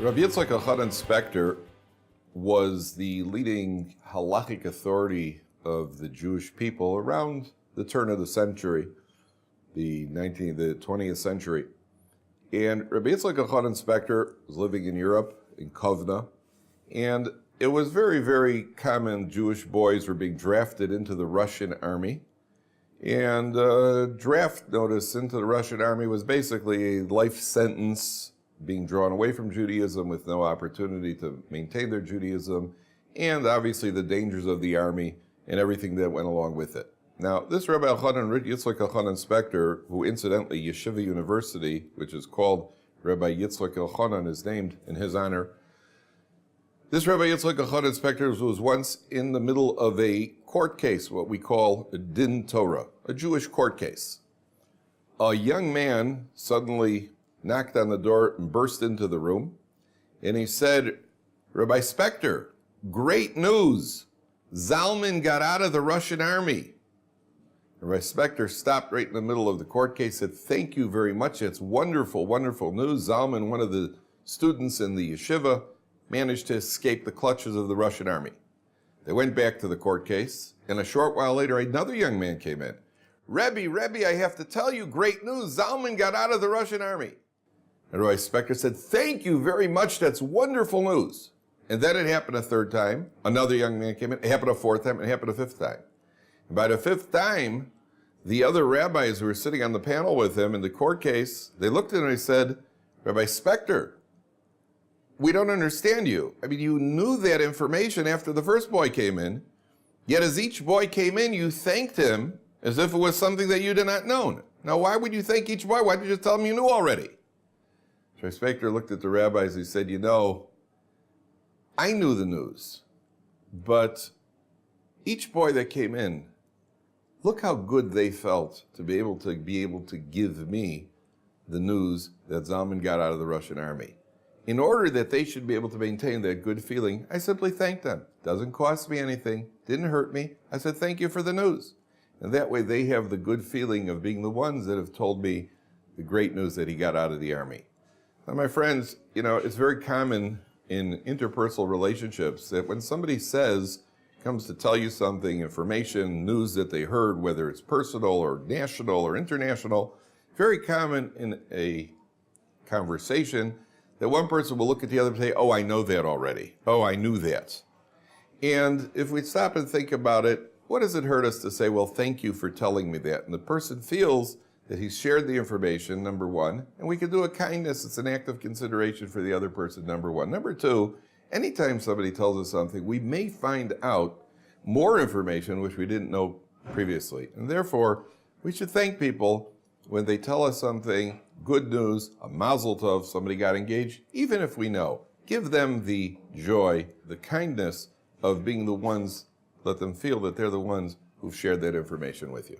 Rabbi Yitzchak was the leading halachic authority of the Jewish people around the turn of the century, the 20th century. And Rabbi Yitzchak was living in Europe, in Kovna, and it was very, very common Jewish boys were being drafted into the Russian army. And draft notice into the Russian army was basically a life sentence, being drawn away from Judaism with no opportunity to maintain their Judaism, and obviously the dangers of the army and everything that went along with it. Now, this Rabbi Yitzchak Elchanan Spector, who incidentally Yeshiva University, which is called Rabbi Yitzchak Elchanan, is named in his honor. This Rabbi Yitzchak Elchanan Spector was once in the middle of a court case, what we call a din Torah, a Jewish court case. A young man suddenly knocked on the door and burst into the room, and he said, "Rabbi Spector, great news! Zalman got out of the Russian army." Rabbi Spector stopped right in the middle of the court case, said, "Thank you very much. It's wonderful, wonderful news. Zalman, one of the students in the yeshiva, managed to escape the clutches of the Russian army." They went back to the court case, and a short while later, another young man came in. Rabbi, I have to tell you, great news. Zalman got out of the Russian army." And Rabbi Spector said, "Thank you very much. That's wonderful news." And then it happened a third time. Another young man came in. It happened a fourth time. It happened a fifth time. And by the fifth time, the other rabbis who were sitting on the panel with him in the court case, they looked at him and they said, "Rabbi Spector, we don't understand you. I mean, you knew that information after the first boy came in, yet as each boy came in, you thanked him as if it was something that you did not know. Now, why would you thank each boy? Why did you just tell him you knew already?" So Spector looked at the rabbis. He said, I knew the news, but each boy that came in, look how good they felt to be able to give me the news that Zalman got out of the Russian army. In order that they should be able to maintain that good feeling, I simply thanked them. Doesn't cost me anything, didn't hurt me. I said, thank you for the news. And that way they have the good feeling of being the ones that have told me the great news that he got out of the army. Now, my friends, it's very common in interpersonal relationships that when somebody comes to tell you something, information, news that they heard, whether it's personal or national or international, very common in a conversation that one person will look at the other and say, "Oh, I know that already. Oh, I knew that." And if we stop and think about it, what does it hurt us to say, "Well, thank you for telling me that"? And the person feels that he's shared the information, number one, and we can do a kindness. It's an act of consideration for the other person, number one. Number two, anytime somebody tells us something, we may find out more information which we didn't know previously. And therefore, we should thank people when they tell us something, good news, a mazel tov, somebody got engaged, even if we know. Give them the joy, the kindness of being the ones, let them feel that they're the ones who've shared that information with you.